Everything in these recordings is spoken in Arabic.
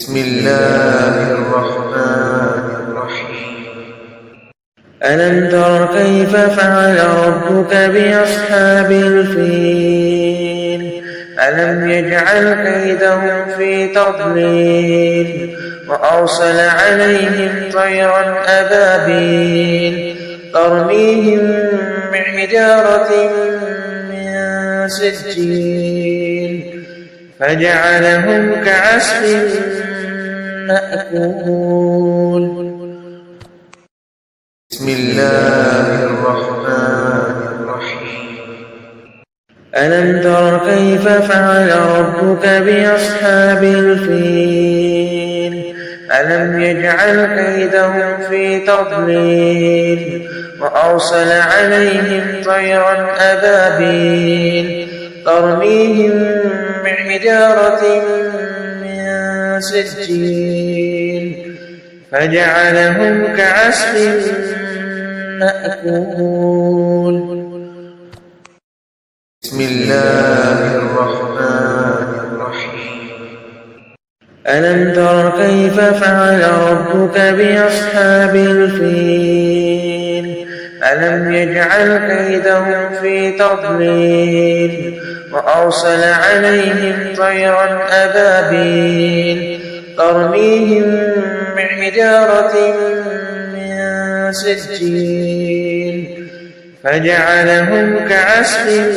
بسم الله الرحمن الرحيم. ألم تر كيف فعل ربك بأصحاب الفيل ألم يجعل كيدهم في تضليل وأرسل عليهم طيرا أبابيل ترميهم بحجارة من سجيل فجعلهم كعصف مأكول. بسم الله الرحمن الرحيم. ألم تر كيف فعل ربك بأصحاب الفيل ألم يجعل كيدهم في تضليل وأرسل عليهم طيرا أبابيل ترميهم بحجارة من سجيل فجعلهم كعصف مأكول. بسم الله الرحمن الرحيم. ألم تر كيف فعل ربك بأصحاب الفيل ألم يجعل كيدهم في تضليل وأرسل عليهم طيرا أبابيل ترميهم بحجارة من سجيل فجعلهم كعصف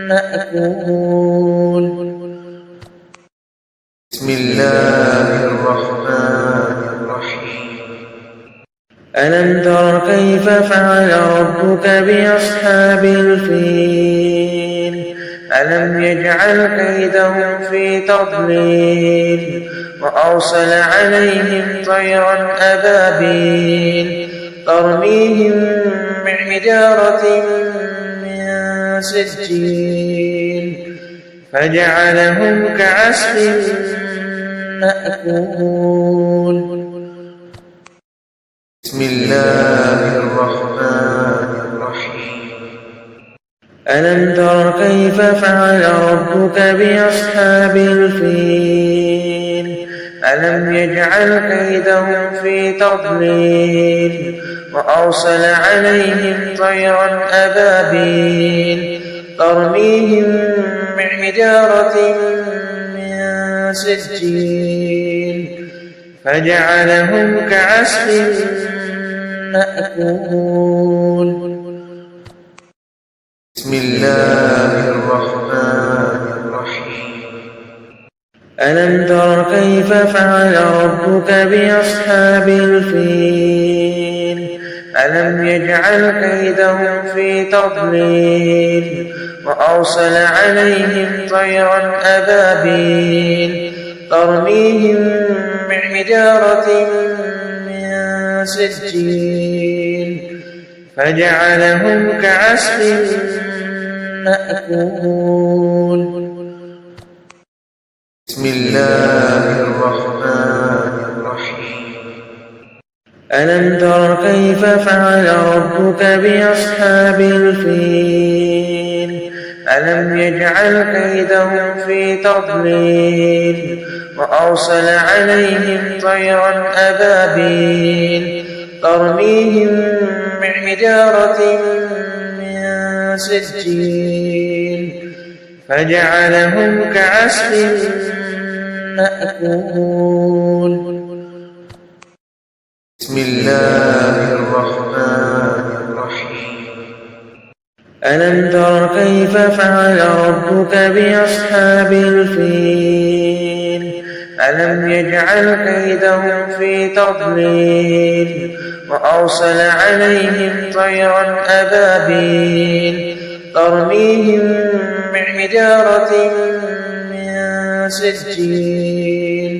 مأكول. بسم الله الرحمن الرحيم. ألم تر كيف فعل ربك بأصحاب الفيل ألم يجعل كيدهم في تضليل وأرسل عليهم طيرا أبابيل ترميهم بحجارة من سجيل فجعلهم كعصف مأكول. بسم الله الرحمن الرحيم. ألم تر كيف فعل ربك بأصحاب الفيل ألم يجعل كيدهم في تضليل وأرسل عليهم طيرا أبابيل ترميهم بحجارة من سجيل فجعلهم كعصف مأكول. بسم الله الرحمن الرحيم. ألم تر كيف فعل ربك بأصحاب الفيل ألم يجعل كيدهم في تضليل وأرسل عليهم طيرا أبابيل ترميهم بحجارة من سجيل فجعلهم كعصف مأكول. بسم الله الرحمن الرحيم. ألم تر كيف فعل ربك بأصحاب الفيل ألم يجعل كيدهم في تضليل وأرسل عليهم طيرا أبابيل ترميهم بحجارة من سجيل فجعلهم كعصف مأكول. بسم الله الرحمن الرحيم. ألم تر كيف فعل ربك بأصحاب الفيل ألم يجعل كيدهم في تضليل وأرسل عليهم طيرا أبابيل ترميهم بحجارة من سجيل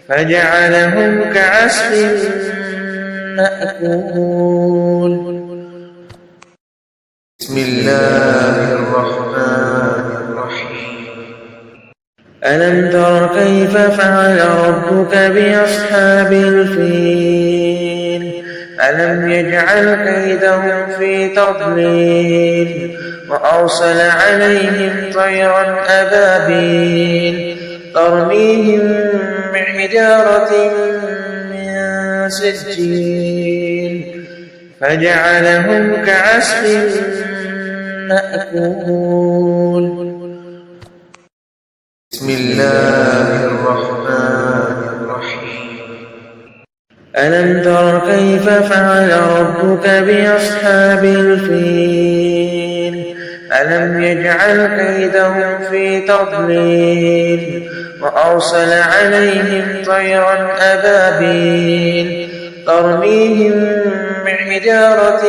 فجعلهم كعصف مأكول. بسم الله الرحمن الرحيم. ألم تر كيف فعل ربك بأصحاب الفيل ألم يجعل كيدهم في تضليل وأرسل عليهم طيرا أبابيل ترميهم حجارة من سجيل فجعلهم كعصف مأكول. بسم الله الرحمن الرحيم. ألم تر كيف فعل ربك بأصحاب الفيل ألم يجعل كيدهم في تضليل وأرسل عليهم طيرا أبابيل ترميهم بحجارة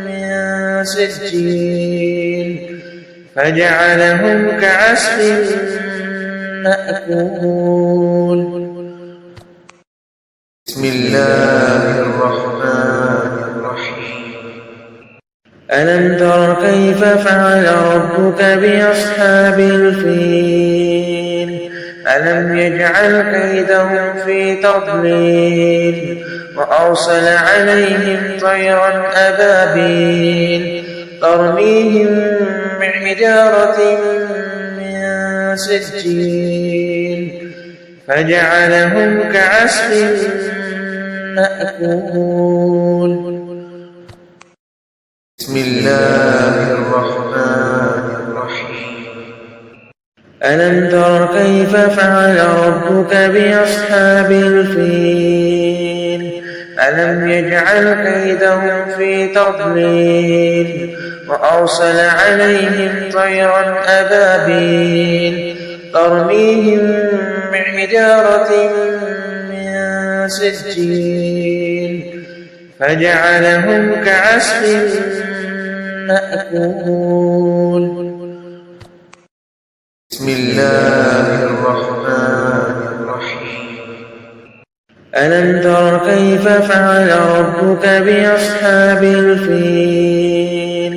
من سجيل فجعلهم كعصف مأكول. بسم الله الرحمن الرحيم. ألم تر كيف فعل ربك بأصحاب الفيل ألم يجعل كيدهم في تضليل وأرسل عليهم طيرا أبابيل ترميهم بحجارة من سجيل فجعلهم كعصف مأكول. بسم الله الرحمن الرحيم. ألم تر كيف فعل ربك بأصحاب الفيل ألم يجعل كيدهم في تضليل وأرسل عليهم طيرا أبابيل ترميهم بحجارة من سجيل فجعلهم كعصف مأكول. بسم الله الرحمن الرحيم. ألم تر كيف فعل ربك بأصحاب الفيل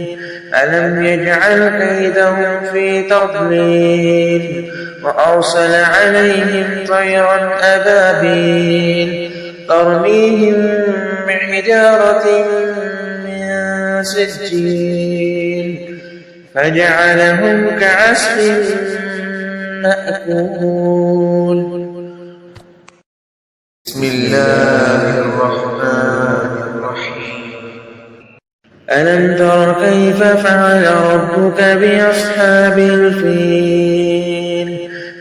ألم يجعل كيدهم في تضليل وأرسل عليهم طيرا أبابيل ترميهم بحجارة من سجيل فجعلهم كعصف مأكول. بسم الله الرحمن الرحيم. ألم تر كيف فعل ربك بأصحاب الفيل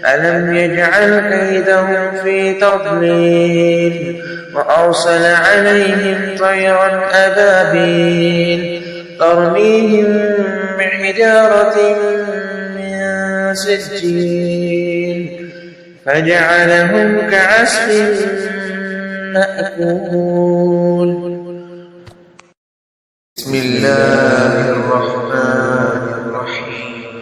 ألم يجعل كيدهم في تضليل وأرسل عليهم طيرا أبابيل ترميهم بحجارة من سجيل فجعلهم كعصف مأكول. بسم الله الرحمن الرحيم.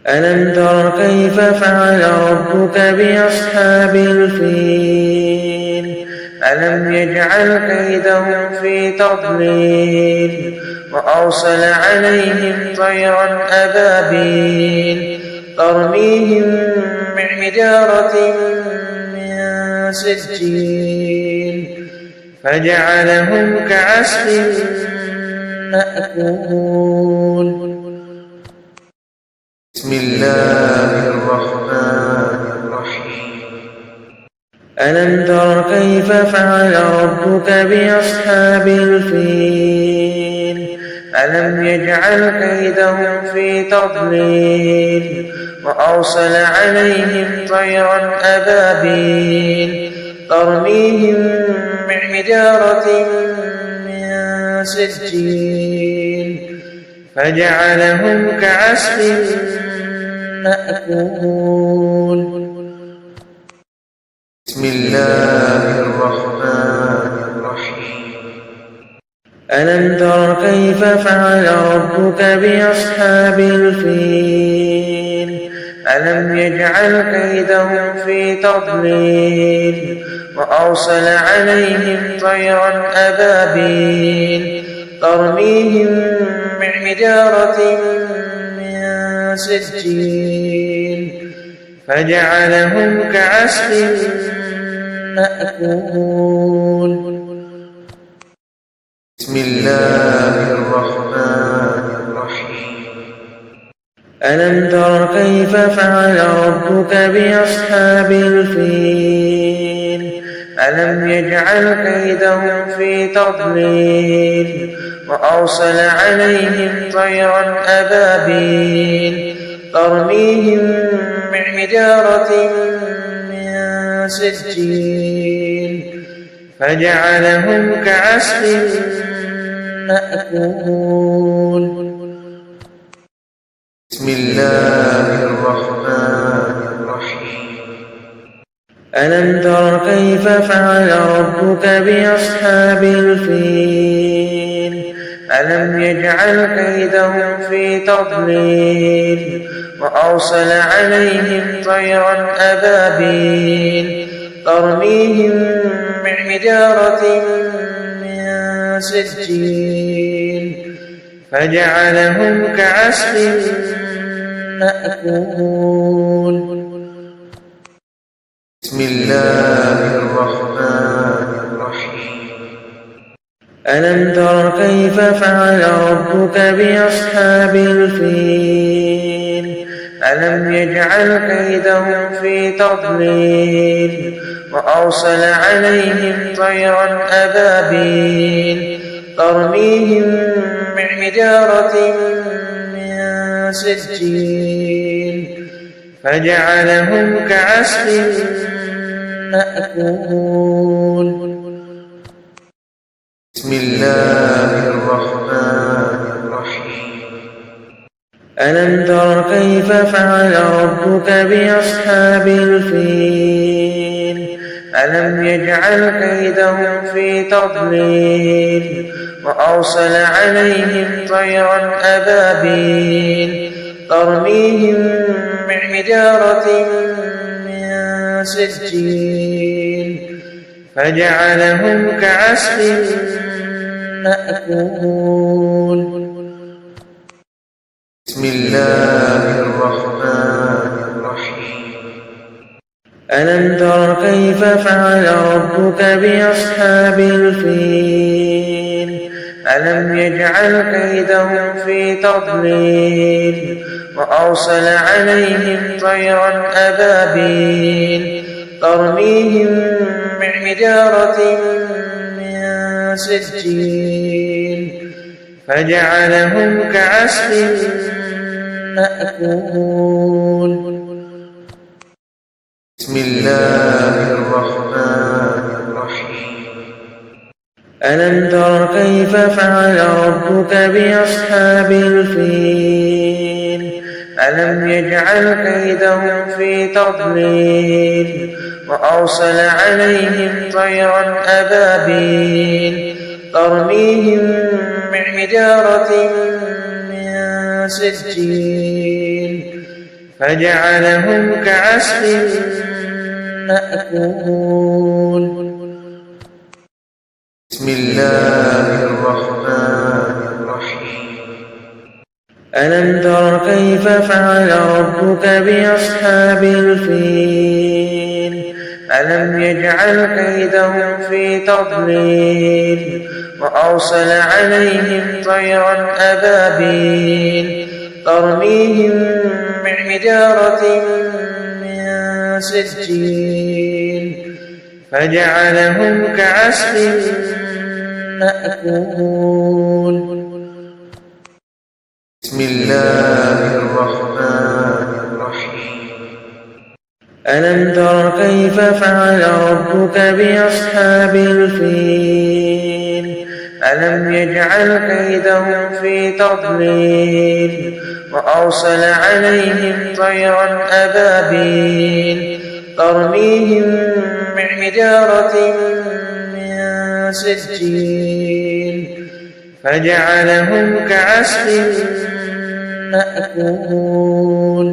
ألم تر كيف فعل ربك بأصحاب الفيل ألم يجعل كيدهم في تضليل وأرسل عليهم طيرا أبابيل ترميهم بحجارة من سجيل فجعلهم كعصف مأكول. بسم الله الرحمن الرحيم. ألم تر كيف فعل ربك بأصحاب الفيل ألم يجعل كيدهم في تضليل وأرسل عليهم طيرا أبابيل ترميهم بحجارة من سجيل فجعلهم كعصف مأكول. بسم الله الرحمن الرحيم. ألم تر كيف فعل ربك بأصحاب الفيل ألم يجعل كيدهم في تضليل وأرسل عليهم طيرا أبابيل ترميهم بحجارة من سجيل فجعلهم كعصف مأكول. بسم الله الرحمن الرحيم. ألم تر كيف فعل ربك بأصحاب الفيل ألم يجعل كيدهم في تضليل وأرسل عليهم طيرا أبابيل ترميهم بحجارة من سجيل فجعلهم كعصف مأكول. بسم الله الرحمن الرحيم. ألم تر كيف فعل ربك بأصحاب الفيل ألم يجعل كيدهم في تضليل وأرسل عليهم طيرا أبابيل ترميهم بحجارة من سجيل فجعلهم كعصف مأكول. بسم الله الرحمن الرحيم. ألم تر كيف فعل ربك بأصحاب الفيل ألم يجعل كيدهم في تضليل وأرسل عليهم طيرا أبابيل ترميهم بحجارة من سجيل فجعلهم كعصف مأكول. بسم الله الرحمن الرحيم. ألم تر كيف فعل ربك بأصحاب الفيل ألم يجعل كيدهم في تضليل وأرسل عليهم طيرا أبابيل ترميهم بحجارة من سجيل فجعلهم كعصف مأكول. بسم الله الرحمن الرحيم. ألم تر كيف فعل ربك بأصحاب الفيل ألم يجعل كيدهم في تضليل وأرسل عليهم طيرا أبابيل ترميهم بحجارة من سجيل فجعلهم كعصف مأكول. بسم الله الرحمن الرحيم. ألم تر كيف فعل ربك بأصحاب الفيل ألم يجعل كيدهم في تضليل وأرسل عليهم طيرا أبابيل ترميهم بحجارة من سجيل فجعلهم كعصف مأكول. بسم الله الرحمن الرحيم. ألم تر كيف فعل ربك بأصحاب الفيل ألم يجعل كيدهم في تضليل وأرسل عليهم طيرا أبابيل ترميهم بحجارة من سجيل فجعلهم كعصف مأكول. بسم الله الرحمن الرحيم. ألم تر كيف فعل ربك بأصحاب الفيل ألم يجعل كيدهم في تضليل وأرسل عليهم طيرا أبابيل ترميهم بحجارة من سجيل فجعلهم كعصف مأكول.